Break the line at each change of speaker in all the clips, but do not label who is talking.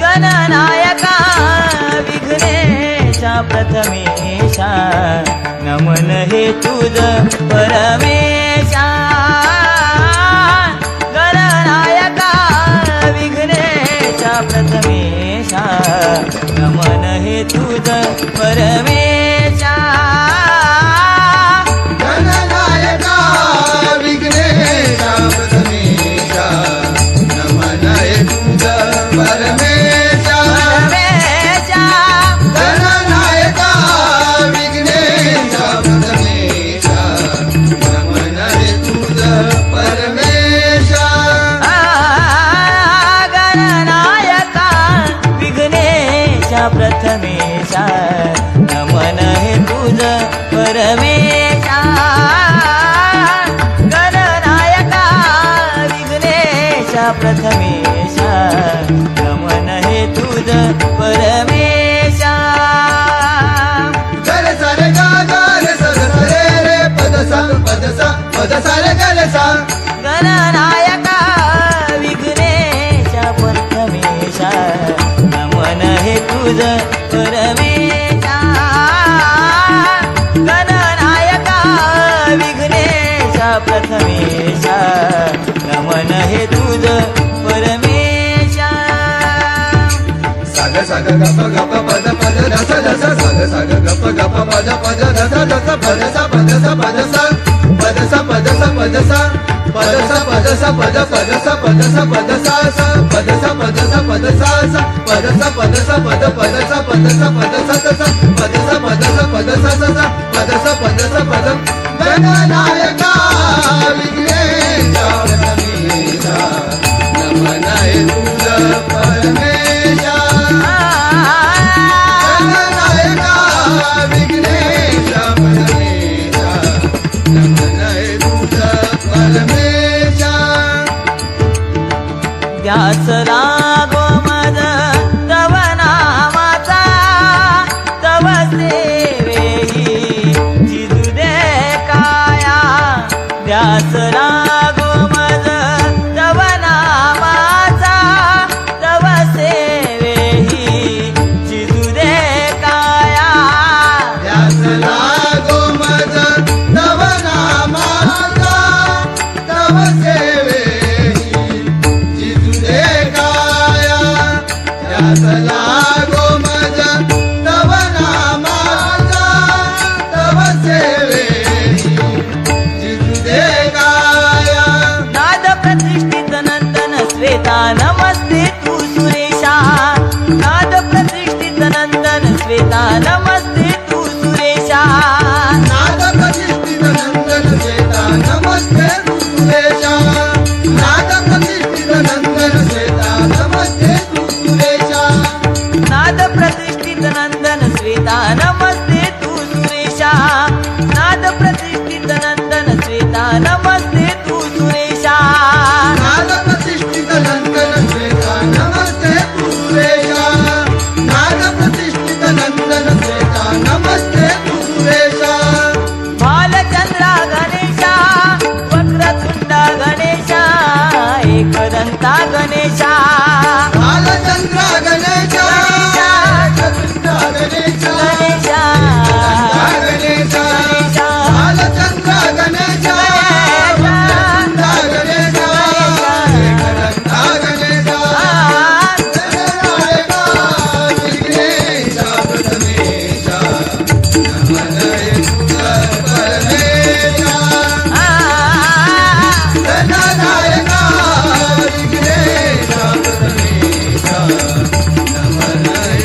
गणनायका विघ्नेशा प्रथमेशा नमन हे तुझ परमेशा गणनायका विघ्नेशा प्रथमेशा नमन हे तुझ परमेशा
गणनायका विघ्नेशा प्रथमेशा नमन हे तुझ परमेशा गणनायका विघ्नेशा प्रथमेशा नमन हे तुझ परमेशा
गणनायका विघ्नेशा प्रथमेशा नमन हे तुझ परमेशा गणनायका विघ्नेशा प्रथमेशा नमन हे तुझ परमेशा
गरे सारे गा रे सद सरे रे पद सा रे गरे सा
गणनायका विघ्नेशा प्रथमेशा नमन हे तुझ परमेशा गणनायका विघ्नेशा प्रथमेशा नमन हे तुझ परमेशा
साग साग गप गप पद पद रस रस साग साग गप गप पद पद रस रस पद सा पद सा पद सा पद सा पद सा पद सा पद सा पद सा पद पद सा पद सा पद सा सा पद सा पद सा पद सा सा पद सा पद सा पद पद सा पद सा पद सा सा पद सा पद सा पद सा सा पद सा पद सा पद गणनायका विघ्नेशा प्रथमेशा नमन हे तुझ परमेशा गणनायका विघ्नेशा प्रथमेशा नमन हे तुझ परमेशा
ध्यास लागो मज तव नामाचा तव सेवेही जिजू दे काया ध्यास लागो मज तव नामाचा तव सेवेही जिजू दे काया
ध्यास लागो मज तव नामाचा तव सेवेही जिजू दे काया ध्यास लागो मज तव नामाचा तव सेवेही
गणेशा
बालचंद्र गणेशा गोविंदा गणेशा
गणेशा
गणेशा बालचंद्र गणेशा गोविंदा गणेशा एकरंगा गणेशा गणनायका विघ्नेशा प्रथमेशा नमनय परमेशा गणनायका विघ्नेशा प्रथमेशा नमनय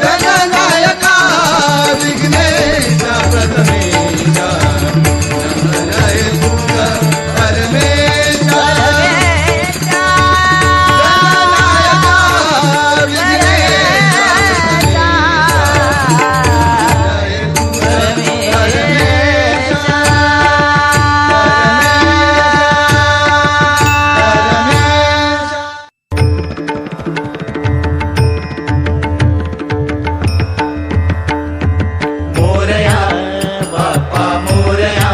गणनायका विघ्नेशा प्रथमेशा नमनय परमेशा
मोरया बाप्पा मोरया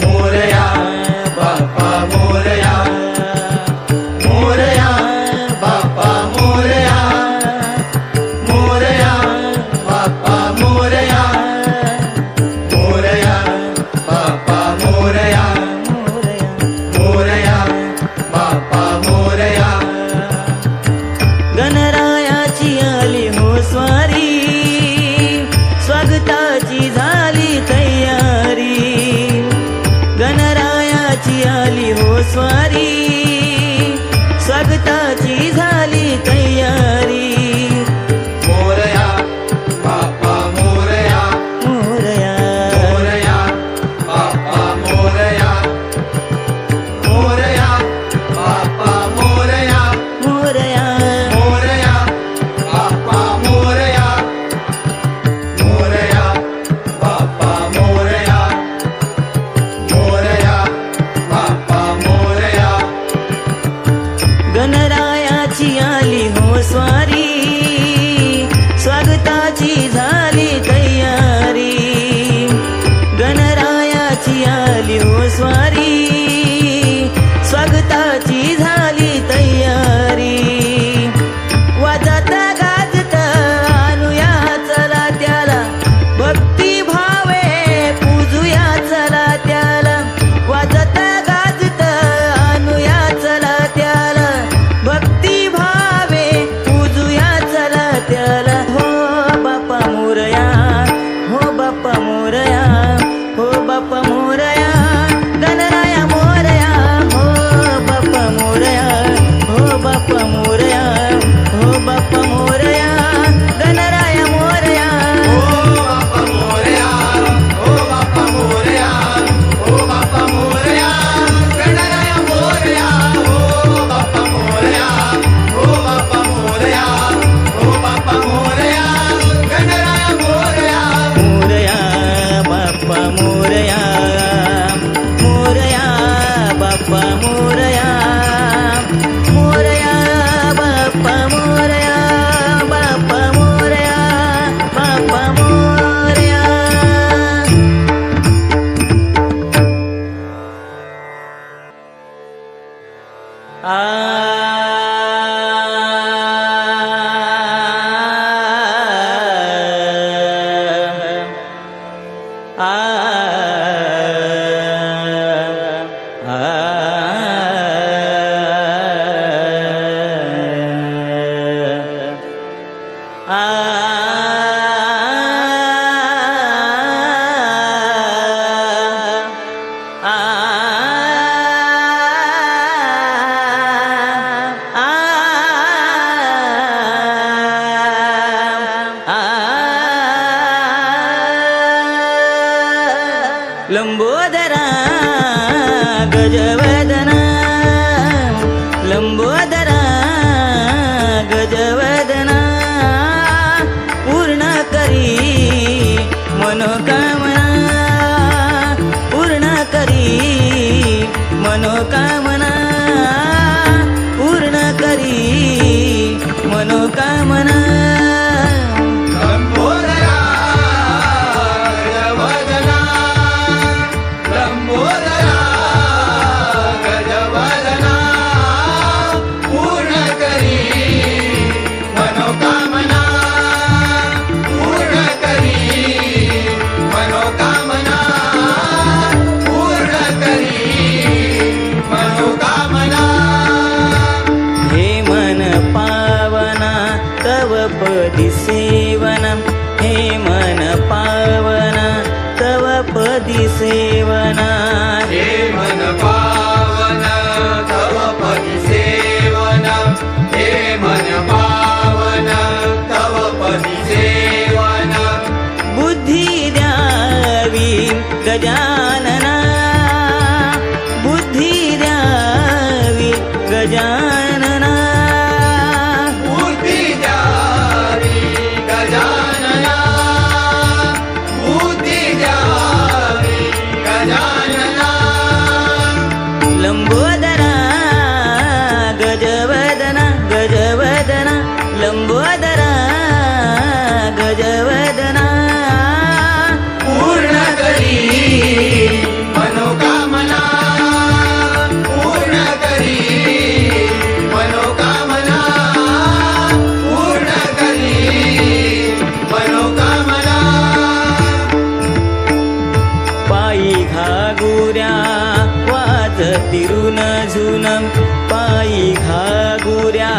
मोरया बाप्पा मोरया मोरया बाप्पा मोरया मोरया बाप्पा मोरया मोरया बाप्पा मोरया मोरया बाप्पा मोरया गणरायाची आली हो स्वारी स्वागताची झाली तयारी गणरायाची आली हो स्वारी स्वागताची झाली तयारी मोरया बाप्पा मोरया मोरया मोरया बाप्पा मोरया मोरया बाप्पा मोरया मोरया मोरया बाप्पा मोरया मोरया बाप्पा मोरया मोरया बाप्पा मोरया गणरायाची आली हो स्वारी स्वागताची झाली तयारी गणरायाची आली हो स्वारी स्वागताची झाली तयारी वाजत गाजत आणूया चला त्याला भक्ती भावे पूजूया चला त्याला वाजत गाजत आणूया चला त्याला भक्ती भावे पूजूया चला त्याला हो बाप्पा मोरया हो बाप्पा मोरया हो बाप्पा मोरया गणराया मोरया हो बाप्पा मोरया हो बाप्पा मोरया हो बाप्पा मोरया गणराया मोरया
ओ बाप्पा मोरया ओ बाप्पा मोरया ओ बाप्पा मोरया गणराया मोरया ओ बाप्पा मोरया ओ बाप्पा मोरया ओ बाप्पा मोरया गणराया मोरया
मोरया बाप्पा मोरया मोरया बाप्पा मोरया मोरया बाप्पा मोरया बाप्पा मोरया बाप्पा मोरया लंबोदरा गजवदना लंबोदरा मनोकामना पूर्ण करी मनोकामना
लंबोदरा गजवदना लंबोदरा गजवदना पूर्ण करी मनोकामना पूर्ण करी मनोकामना पूर्ण करी मनोकामना
हे मन पावना तव पदी सेवनम हे मन पावना तव पदी सेवना
हे मन पावन तव पदी सेवना हे मन पावन तव पदी सेवना
बुद्धी द्यावी गजानना बुद्धी द्यावी गजानना
बुद्धी द्यावी गजानना बुद्धी द्यावी गजानना
लंबोदरा गजवदना गजवदना लंबोदरा गजवदना
पूर्ण करी मनोकामना पूर्ण करी मनोकामना पूर्ण करी मनोकामना
पायी घागुऱ्या वाजतिरुन झुनम पायी घागुऱ्या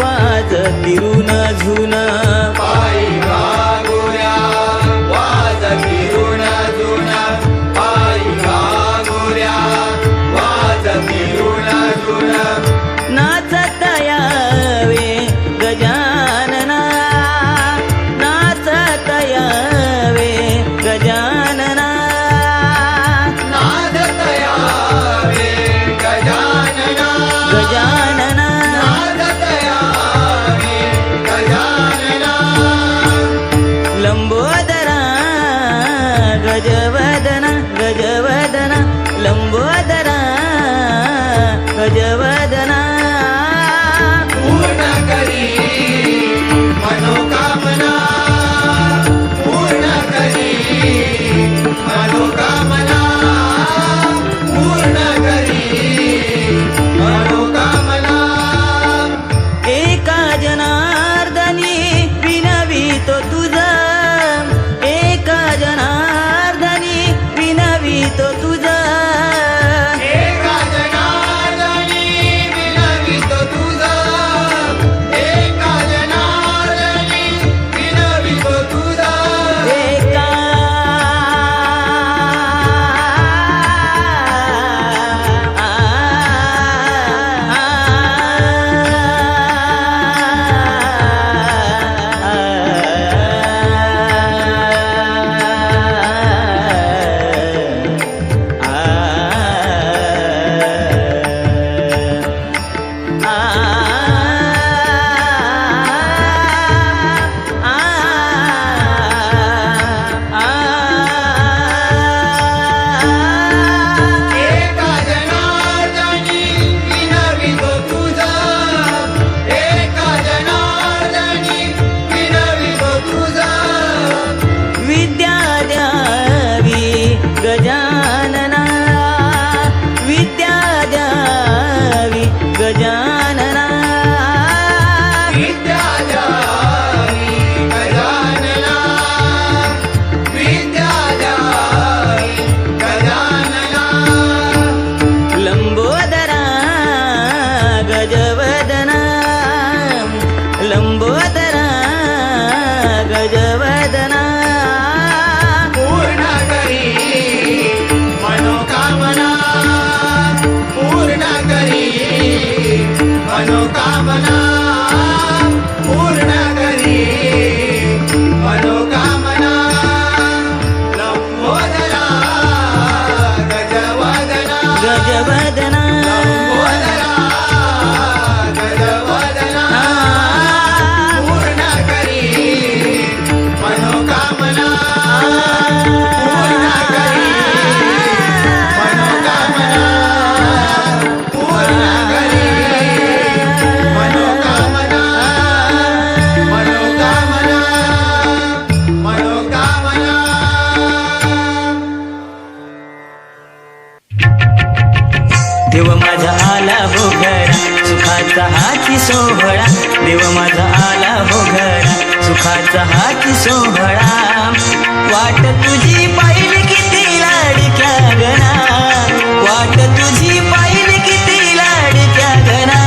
वाजतिरुन झुन
पायी घागुऱ्या वाजती ऋण जुन पायी घागुऱ्या वाजती ऋण जुन
नाचत यावे गजानना नाचत यावे गजानना
नादत यावे गजानना
गजानना
नादत यावे गजानना
लंबोदरा गजवदना गजवदना लंबोदरा गजवदना
पूर्ण करी मनोकामना पूर्ण करी मनोकामना पूर्ण करी मनोकामना
एका जनार्दनी विनवितो तुझा एका जनार्दनी विनवितो तुझा
एका जनार्दनी विनवितो तुझा एका जनार्दनी विनवितो तुझा
एका
एका जनार्दनी विनवितो तुझा एका जनार्दनी विनवितो तुझा
विद्या द्यावी गजानना विद्या द्यावी गजानना
विद्या द्यावी गजानना विद्या द्यावी गजानना
लंबोदरा गजवदना लंबोदरा गजवदना
पूर्ण करी मनोकामना पूर्ण करी मनोकामना पूर्ण करी मनोकामना लंबोदरा गजवदना
गजवदना
लंबोदरा गजवदना पूर्ण करी मनोकामना पूर्ण करी मनोकामना
देव माझा आला हो घरा सुखाचा हाती सोहळा देव माझा आला हो घरा सुखाचा हाती सोहळा वाट तुझी पाहिली किती लाडक्या गणा वाट तुझी पाहिली किती लाडक्या गणा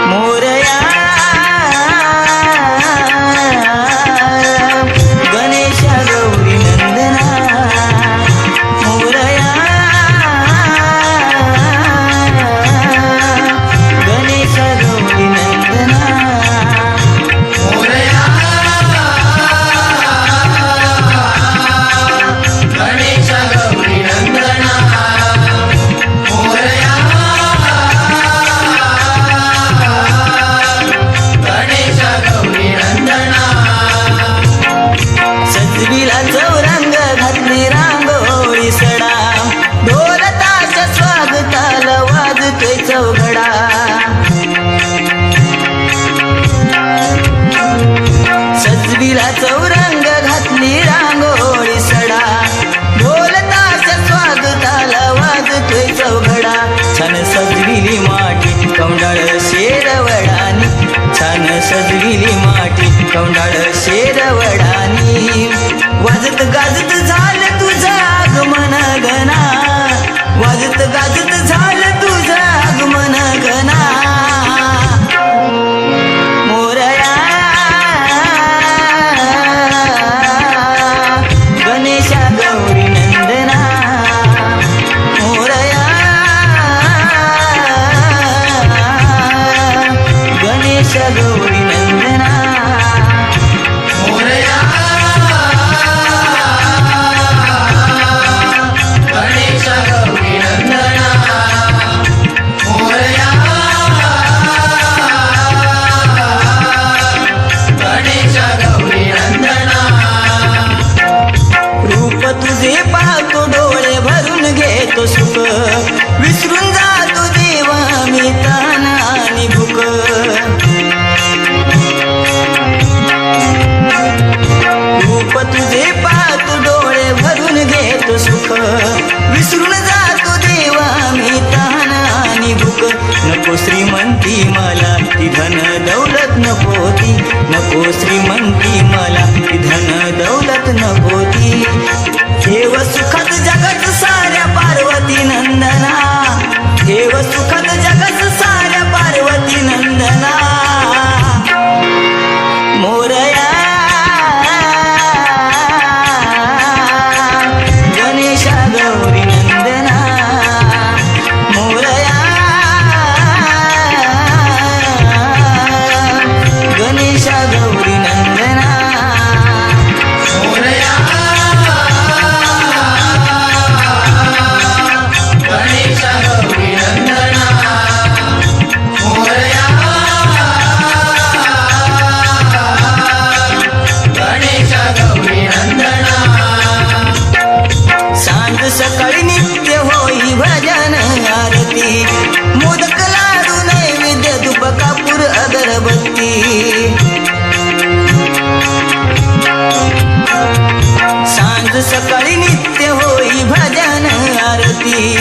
मोरया गणेशा गौरी नंदना मोरया गणेशा गौरी नंदना
मोरया गणेश गौरी नंदना मोरया गणेश गौरी नंदना
सजविला चौरंग घातली रांगोळी सडा ढोल ताश स्वागताला वाजतोय चौघडा सजविला चौरंग घातली रांगोळी सडा ढोल ताश स्वागताला वाजतोय चौघडा छान सजविली माटी कौंडाळ शेरवडानी छान सजविली माटी कौंडाळ शेरवडानी वाजत गाजत झालं तुझं आगमन गणा वाजत गाजत झालं तुझं आगमन गणा मोरया गणेशा गौरी नंदना मोरया गणेशा गौरी नंदना
मोरया गणेश गौरी नंदना मोरया गणेश गौरी नंदना
रूप तुझे पाहतो डोळे भरून घेतो सुख विसरून जातो देवा मी ताण आणि भूक रूप तुझे पाहतो डोळे भरून घेतो सुख विसरून जातो देवा मी ताण आणि भूक नको श्रीमंती मला ती धन दौलत नको ती नको श्रीमंती मला ती धन दौलत नको ती ठेव सुखात जगत साऱ्या पार्वती नंदना ठेव सुखात जगत साऱ्या पार्वती नंदना मोरया गणेशा गौरी नंदना मोरया गणेशा गौरी नंदना
मोरया गणेश गौरी नंदना मोरया गणेश गौरी नंदना
सांज सकाळी नित्य होई भजन आरती मोदक लाडू नैवेद्य धूप कापूर अगरबत्ती सांज सकाळी नित्य होई भजन आरती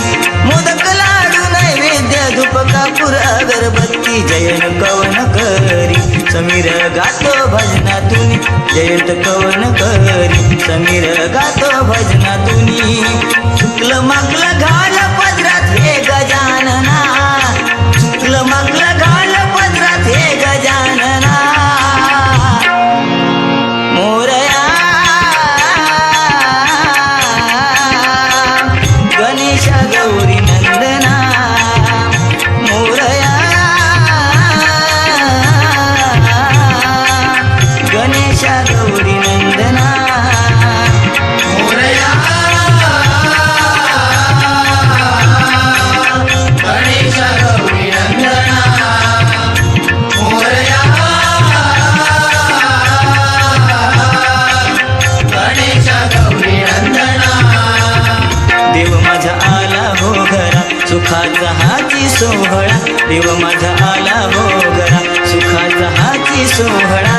मोदक लाडू नैवेद्य धूप कापूर अगरबत्ती जयन कवन करी समीर गातो भजनातून जयंत कवन करी समीर गातो भजनातून शुक्ल मागलं घाल पदरात हे गजानना शुक्ल मागलं घाल पदरात हे गजानना मोरया गणेशा गौरी नंदना मोरया गणेशा गौरी नंदना
मोरया गणेश गौरी नंदना मोरया गणेश गौरी नंदना
देव माझा आला हो घरा सुखाचा हाती सोहळा देव माझा आला हो घरा सुखाचा हाती सोहळा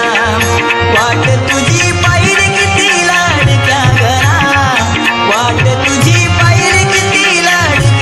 वाट तुझी पाहिली किती लाडक्या घरा वाट तुझी पाहिली किती लाडक्या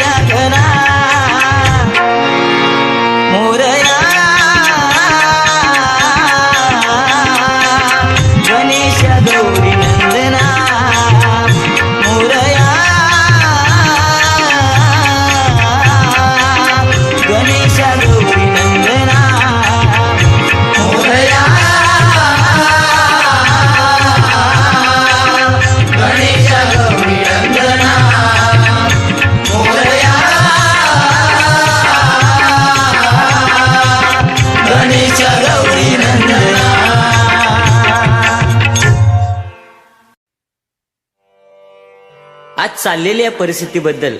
आज चाललेल्या परिस्थितीबद्दल.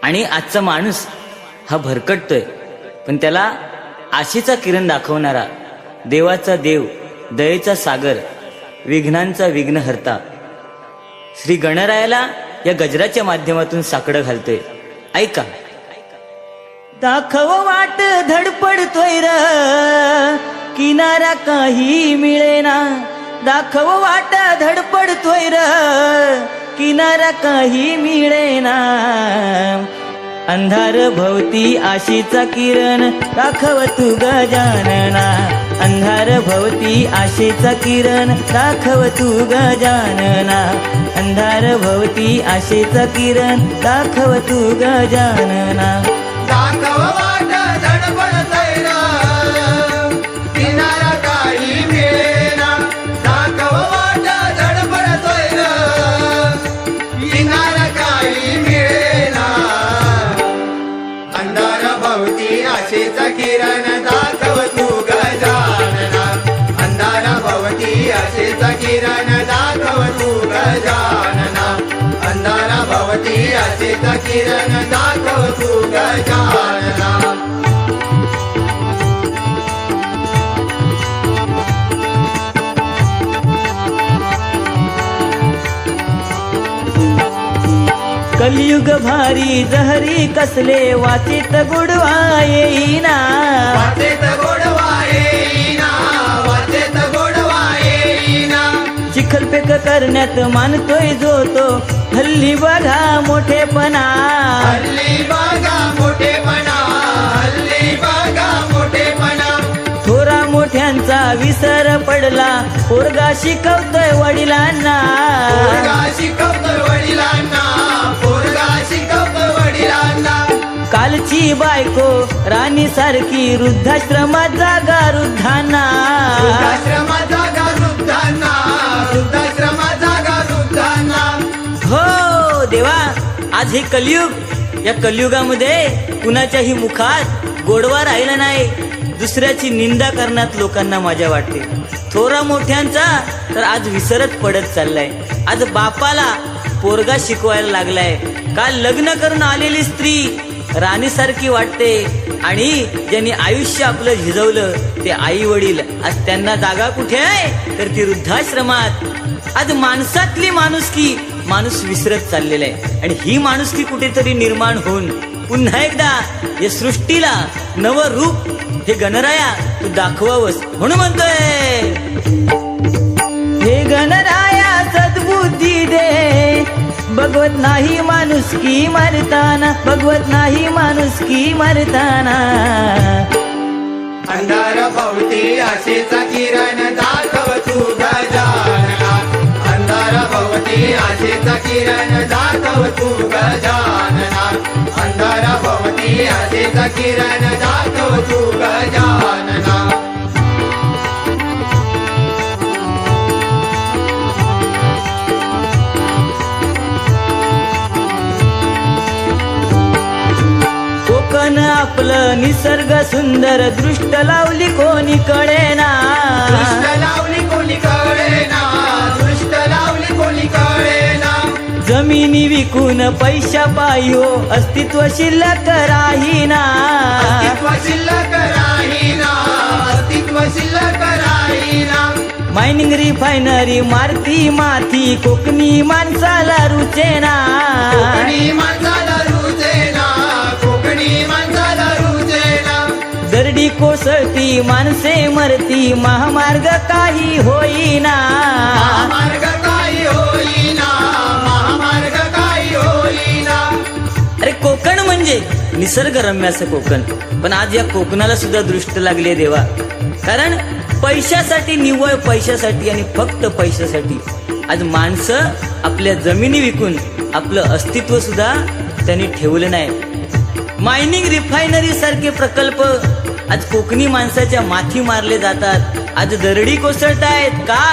आणि आजचा माणूस हा भरकटतोय, पण त्याला आशेचा किरण दाखवणारा, देवाचा देव, दयेचा सागर, विघ्नांचा विघ्नहर्ता श्री गणरायाला या गजराच्या माध्यमातून साकडं घालतोय. ऐका. दाखव वाट धडपडतोय र, किनारा काही मिळेना. दाखव वाट धडपडतोय र, किनारा काही मिळेना. अंधार भोवती आशेचा किरण दाखव तू गजानना. अंधार भोवती आशेचा किरण दाखव तू गजानना. अंधार भोवती आशेचा किरण दाखव तू गजानना.
दाखव वाट धडपडतोय र, किनारा काही मिळेना. दाखव वाट धडपडतोय र, किनारा काही मिळेना. अंधार भोवती आशेचा किरण दाखव तू गजानना. अंधार भोवती आशेचा किरण दाखव तू गजानना. अंधार भोवती आशेचा किरण दाखव तू गजानना.
कलियुग भारी जहरी कसले वाचित गोडवा येईना.
वाचेत गोडवा येईना. वाचेत गोडवा येईना.
चिखलपेक करण्यात मानतोय जो तो, हल्ली बघा मोठेपणा.
हल्ली बघा मोठेपणा. हल्ली बघा मोठेपणा.
थोरा मोठ्यांचा विसर पडला, पोरगा शिकवतोय वडिलांना.
पोरगा शिकवतोय वडिलांना. पोरगा शिकवतोय वडिलांना.
कालची बायको राणी सारखी, वृद्धाश्रमात जागा वृद्धांना.
वृद्धाश्रमात जागा वृद्धांना. वृद्धाश्रमात जागा वृद्धांना.
हो देवा, आज हे कलियुग, या कलियुगामध्ये कुणाच्याही मुखात गोडवा राहिला नाही. दुसऱ्याची निंदा करण्यात लोकांना मजा वाटते. थोरा मोठ्यांचा तर आज विसरत पडत चाललाय. आज बापाला पोरगा शिकवायला लागलाय. काल लग्न करून आलेली स्त्री राणीसारखी वाटते, आणि ज्यांनी आयुष्य आपलं झिजवलं ते आई वडील, आज त्यांना जागा कुठे आहे, तर ती वृद्धाश्रमात. आज माणसातली माणुसकी माणूस विसरत चाललेला आहे. आणि ही माणुसकी कुठेतरी निर्माण होऊन पुन्हा एकदा या सृष्टीला नवं रूप हे गणराया तू दाखवावस म्हणून म्हणतोय. हे गणराया सद्बुद्धी दे, बघवत नाही माणुसकी मरताना. बघवत नाही माणुसकी मरताना.
अंधार भोवती आशेचा किरण दाखव तू गजानना. अंधार भोवती आशेचा किरण दाखव तू गजानना. अंधार भोवती आशेचा किरण दाखव तू गजानना.
कोकण आपलं निसर्ग सुंदर, दृष्ट लावली कोणी कळेना.
दृष्ट लावली कोणी कळेना. दृष्ट लावली कोणी कळेना.
जमिनी विकून पैशा पायो, अस्तित्व शिल्लक राहीना.
अस्तित्व शिल्लक राहीना. अस्तित्व शिल्लक राहीना.
मायनिंग रिफायनरी मारती माथी, कोकणी माणसाला रुचेना.
कोकणी माणसाला रुचेना. कोकणी माणसाला रुचेना.
दरडी कोसळती माणसे मरती, महामार्ग काही होईना.
महामार्ग काही होईना. महामार्ग काही होईना.
अरे कोकण म्हणजे निसर्गरम्य असं कोकण, पण आज या कोकणाला सुद्धा दृष्ट लागली देवा. कारण पैशासाठी, निव्वळ पैशासाठी आणि फक्त पैशासाठी आज माणसं आपल्या जमिनी विकून आपलं अस्तित्व सुद्धा त्यांनी ठेवलं नाही. मायनिंग रिफायनरी सारखे प्रकल्प आज कोकणी माणसाच्या माथी मारले जातात. आज दरडी कोसळतायत का?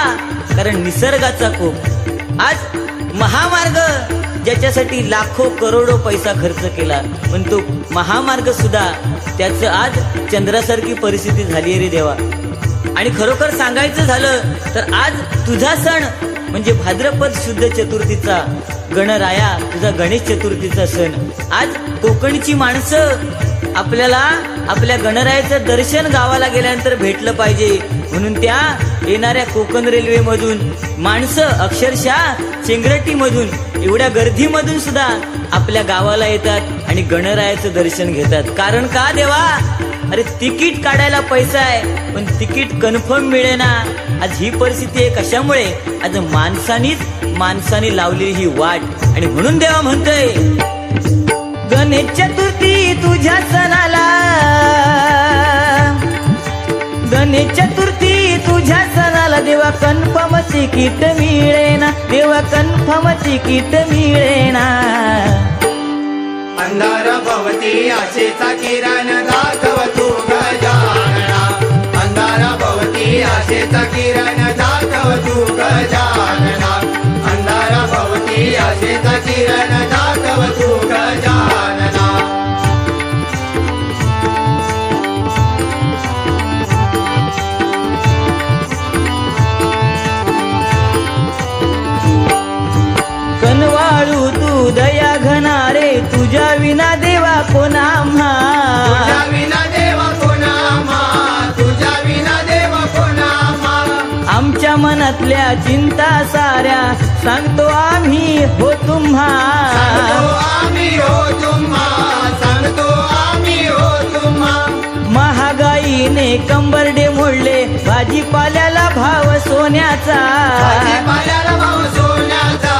कारण निसर्गाचा कोप. आज महामार्ग ज्याच्यासाठी लाखो करोडो पैसा खर्च केला, पण तो महामार्ग सुद्धा त्याचं आज चंद्रासारखी परिस्थिती झाली रे देवा. आणि खरोखर सांगायचं झालं तर आज तुझा सण म्हणजे भाद्रपद शुद्ध चतुर्थीचा गणराया तुझा गणेश चतुर्थीचा सण. आज कोकणची माणसं आपल्याला आपल्या गणरायाचं दर्शन गावाला गेल्यानंतर भेटलं पाहिजे, म्हणून त्या येणाऱ्या कोकण रेल्वे मधून माणसं अक्षरशः चेंगरटी मधून एवढ्या गर्दीमधून सुद्धा आपल्या गावाला येतात आणि गणरायाचं दर्शन घेतात. कारण का देवा? अरे तिकीट काढायला पैसा आहे पण तिकीट कन्फर्म मिळेना. आज ही परिस्थिती आहे कशामुळे? आज माणसानी लावलेली ही वाट. आणि म्हणून देवा म्हणतोय गणेश चतुर्थी तुझ्या सणाला, गणेश चतुर्थी तुझ्या सणाला देवा कन्फर्म तिकीट मिळेना, देवा कन्फर्म तिकीट मिळेना.
अंधार भवती आशेचा किरण दाखव तू गजानना, अंधार भवती आशेचा किरण दाखव तू गजानना, अंधार भवती आशेचा किरण दाखव तू गजानना.
कनवाळू तू दया घनारे तुझ्या विना देवा कोणा आम्हा,
तुझ्या विना देवा कोणा आम्हा, तुझ्या विना देवा कोणा आम्हा.
आमच्या मनातल्या चिंता साऱ्या सांगतो आम्ही हो तुम्हा,
सांगतो आम्ही हो तुम्हा, सांगतो आम्ही हो तुम्हा.
महागाईने कंबरडे मोडले भाजीपाल्याला भाव सोन्याचा,
भाजीपाल्याला भाव सोन्याचा,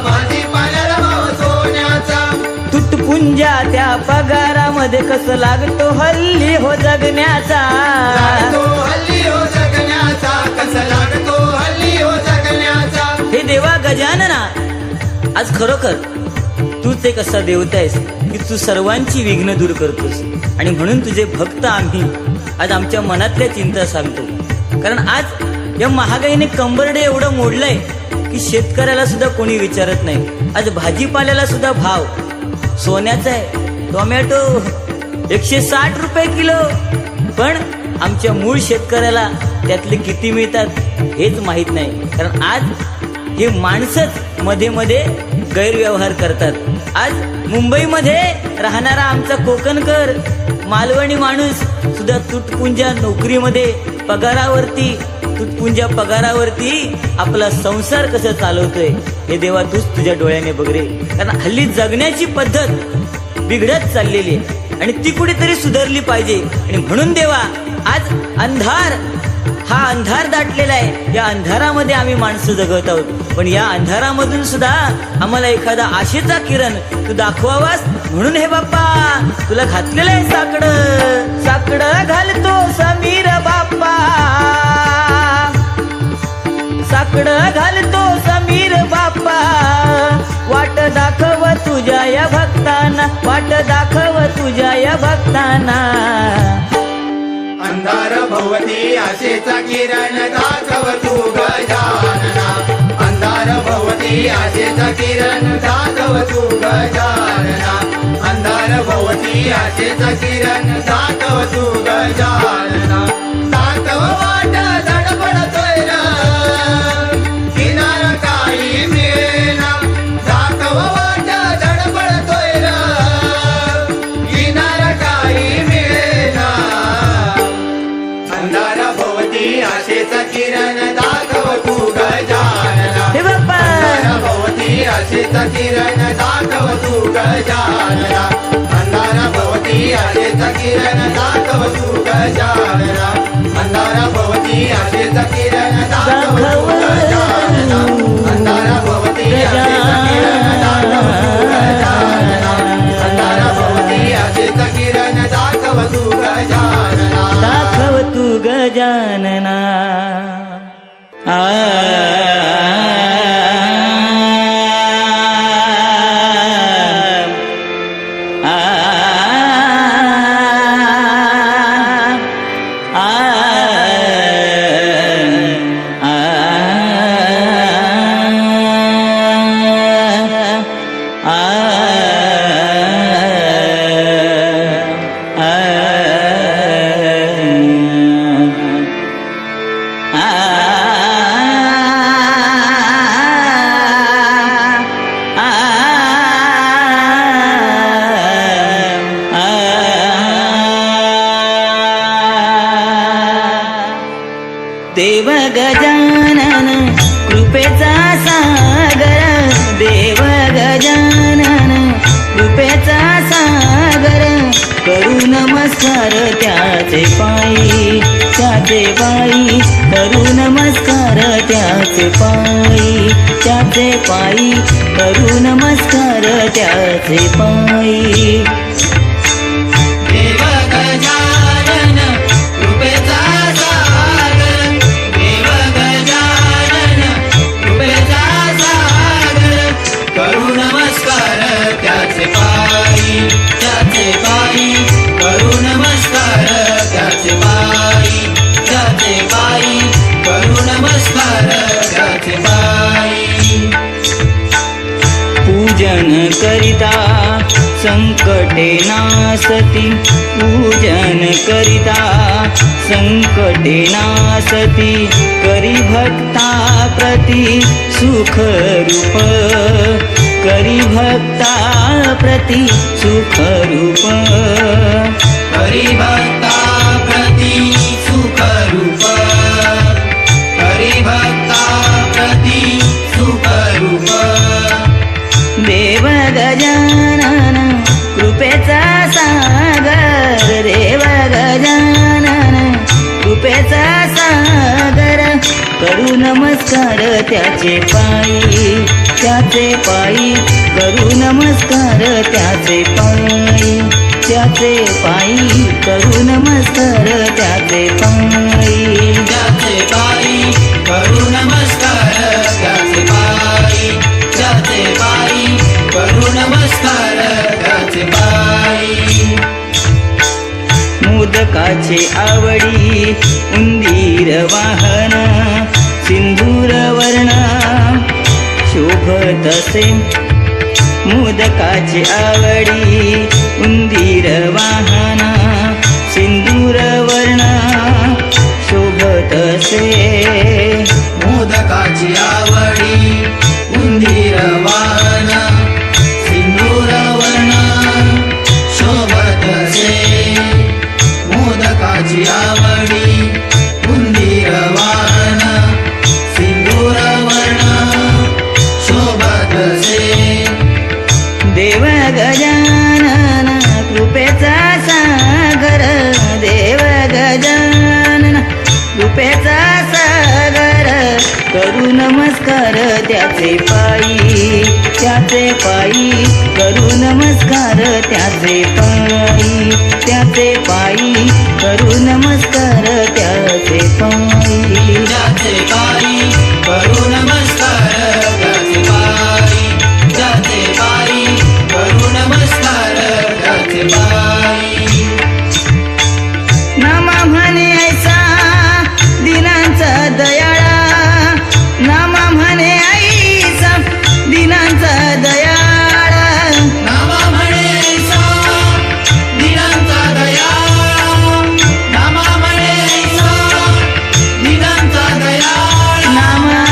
भाजीपाल्याला भाव सोन्याचा.
तुटपुंजा त्या पगारामध्ये कसं लागतो हल्ली हो जगण्याचा,
लागतो हल्ली हो जगण्याचा, कसं लागतो हल्ली हो जगण्याचा.
हे देवा गजानना, आज खरोखर तूच एक असा देवता आहेस की तू सर्वांची विघ्न दूर करतोस. आणि म्हणून तुझे भक्त आम्ही आज आमच्या मनातल्या चिंता सांगतो. कारण आज या महागाईने कंबरडे एवढं मोडलंय की शेतकऱ्याला सुद्धा कोणी विचारत नाही. आज भाजीपाल्याला सुद्धा भाव सोन्याचा आहे. टोमॅटो 160 रुपये किलो, पण आमच्या मूळ शेतकऱ्याला त्यातले किती मिळतात हेच माहित नाही. कारण आज हे माणसंच मध्ये मध्ये गैरव्यवहार करतात. आज मुंबईमध्ये राहणारा आमचा कोकणकर मालवणी माणूस सुद्धा तुटपुंजा नोकरीमध्ये पगारावरती, तुटपुंजा पगारावरती आपला संसार कसं चालवतोय हे देवा तूच तुझ्या डोळ्याने बघ रे. कारण हल्ली जगण्याची पद्धत बिघडत चाललेली आहे आणि ती कुठेतरी सुधारली पाहिजे. आणि म्हणून देवा आज हा अंधार दाटलेला आहे. या अंधारामध्ये आम्ही माणसं जगत आहोत, पण या अंधारामधून सुद्धा आम्हाला एखादा आशेचा किरण तू दाखवावास, म्हणून हे बाप्पा तुला घातलेलं आहे साकडं घालतो समीर बाप्पा, साकडं घालतो समीर बाप्पा. वाट दाखव तुझ्या या भक्तांना, वाट दाखव तुझ्या या भक्तांना.
अंधार भवती आशेचा किरण दाखव तू गजानना, अंधार भवती आशेचा किरण दाखव तू गजानना, अंधार भवती आशेचा किरण दाखव तू गजानना. दाखव वाट धडपडतोय र, किनार काही मिळेना. दाखव वाट धडपडतोय र, किनार काही मिळेना. अंधार भवती आशेचा किरण दाखव तू गजानना,
हे बाप्पा
अंधार भवती आशेचा किरण दाखव तू गजानना, अंधार भवती आशेचा किरण दाखव तू गजानना, अंधार भवती आशेचा किरण दाखव तू गजानना, अंधार भवती आशेचा किरण दाखव तू गजानना, अंधार भवती आशेचा किरण दाखव तू गजानना.
दाखव तू गजानना. गजानन कृपेचा सागर देव गजानन कृपेचा सागर करू नमस्कार त्याचे पायी करू नमस्कार त्याचे पायी करू नमस्कार त्याचे पायी
देव गजानन कृपेचा सागर देव गजानन कृपेचा सागर करू नमस्कार त्याचे पायी करू नमस्कार त्याचे पायी करू नमस्कार त्याचे पायी
पूजन करिता संकटे नासती पूजन करिता संकटे नासती करी भक्ता प्रति सुख रूप करी भक्ता प्रति सुख रूप
हरि भक्ता प्रति सुख रूप हरि भक्ता प्रति सुख रूप
देव गजानन कृपेचा सागर देव गजानन कृपेचा सागर करू नमस्कार त्याचे पायी करू नमस्कार त्याचे पायी करू नमस्कार त्याचे पायी
करू नमस्कार त्याचे पायी करू नमस्कार त्याचे पायी
मोदकाचे आवडी उंदीर वाहन सिंदूर वर्ण शोभतसे मोदकाचे आवडी उंदीर वाहन सिंदूर वर्ण शोभतसे
मोदकाची आवडी उंदीर वाहन सिंदूर वर्ण शोभतसे मोदकाची आवडी उंदीर वाहन सिंदूर वर्ण शोभतसे
देव गजानन कृपेचा सागर देव गजानन कृपेचा सागर करू नमस्कार त्याचे पायी करू नमस्कार त्याचे पायी करू नमस्कार त्याचे पायी
करू नमस्कार त्याचे पायी करू नमस्कार त्याचे पायी
नामा म्हणे ऐसा दिनांचा दयाळा नामा म्हणे ऐसा दिनांचा दयाळा
नामा म्हणे ऐसा दिनांचा दयाळा नामा म्हणे ऐसा दिनांचा दयाळा
नामा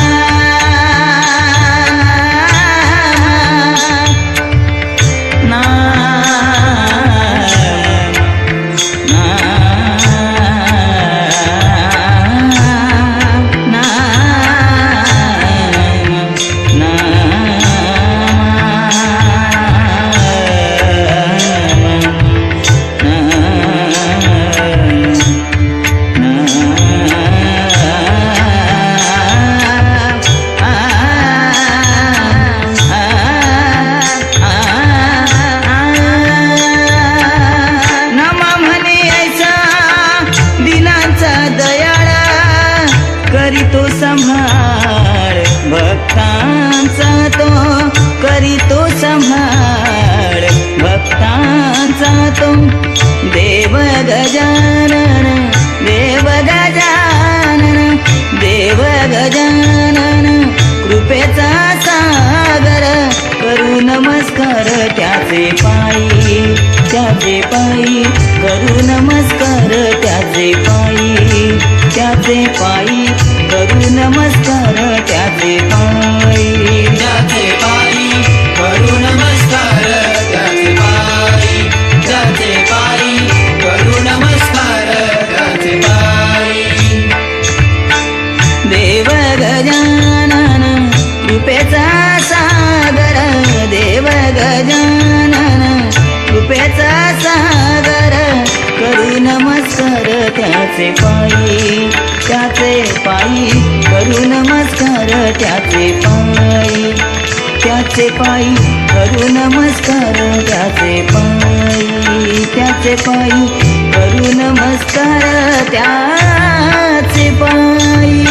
करीतो संभाळ भक्तांचा तो करीतो संभाळ भक्तांचा तो देव गजानन देव गजानन देव गजानन कृपेचा सागर करू नमस्कार त्याचे पायी करू नमस्कार त्याचे पायी करू नमस्कार त्याचे पायी
करू नमस्कार त्याचे पायी करू नमस्कार त्याचे पायी
त्याचे पायी करू नमस्कार त्याचे पायी करू नमस्कार त्याचे पायी करू नमस्कार त्याचे पायी.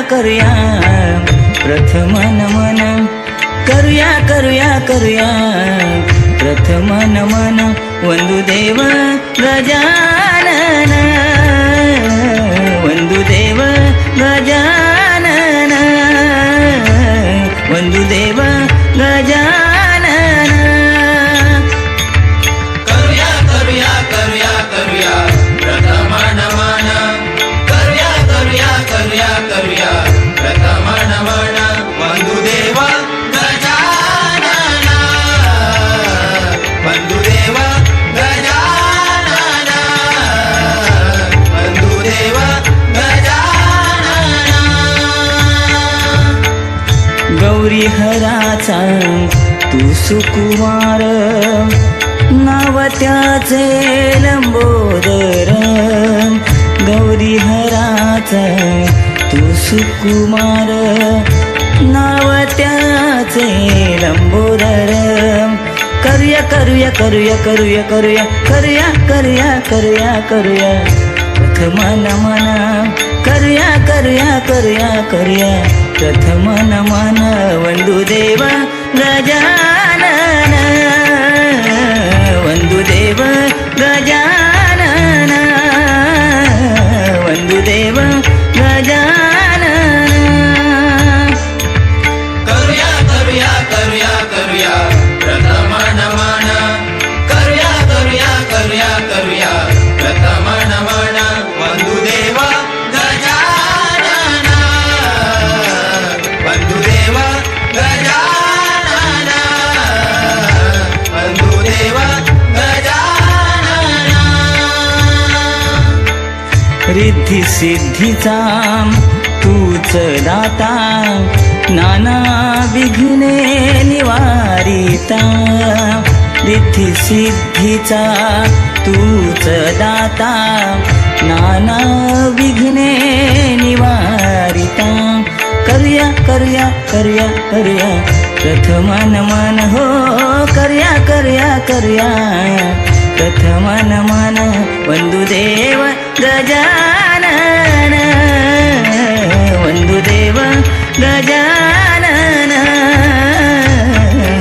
करूया प्रथम नमन करूया प्रथम नमन वंदुदेव गजानन वंदुदेव गजानन वंदुदेव गजानन.
करूया प्रथम नमन करूया प्रथम नमन वंदुदेव गजानन वंदुदेव गजानन वंदुदेव गजानन.
गौरी हराचा तू सुकुमार नाव त्याचे लंबोदर गौरी हराचा तू सुकुमार नाव त्याचे लंबोदर. करूया प्रथम नमन करूया प्रथम नमन वंदुदेव गजानन वंदुदेव गजानन वंदुदेव गजानन.
करूया प्रथम नमन करूया प्रथम नमन वंदुदेव गजानन वंदुदेव गजानन वंदुदेव गजानन.
रिद्धी सिद्धीचा तूच दाता नाना विघ्ने निवारिता रिद्धी सिद्धीचा तूच दाता नाना विघ्ने निवारिता. करूया प्रथम नमन हो करूया प्रथम नमन वंदुदेव गजानन वंदुदेव गजानन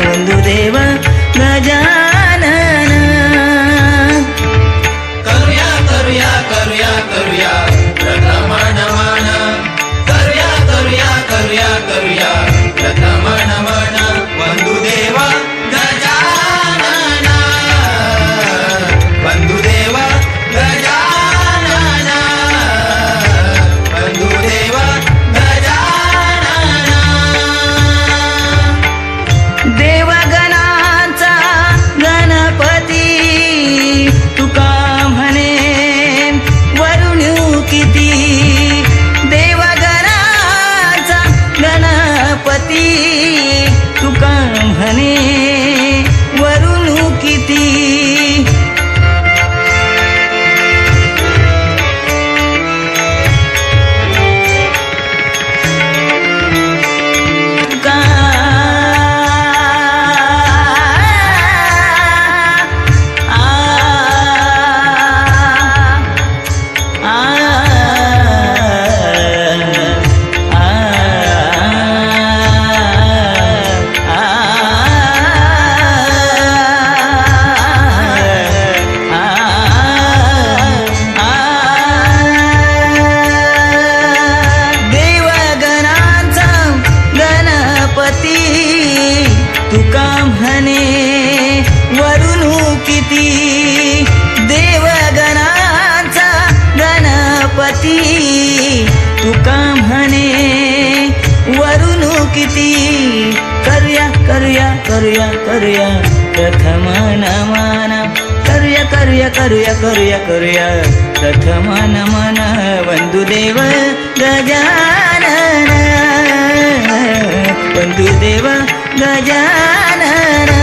वंदुदेव गजानन.
करूया प्रथम नमन करूया प्रथम नमन वंदुदेव गजानन वंदुदेव गजानन वंदुदेव गजानन.
देवगणांचा गणपती तुका म्हणे वरुण किती देवगणांचा गणपती तुका म्हणे वरुण किती. तुका म्हणे वरुण किती तुका म्हणे वरून किती करूया करूया करूया करूया प्रथम नमन करूया करूया करूया करूया करूया प्रथम नमन वंदुदेव गजानन वंदुदेव गजानन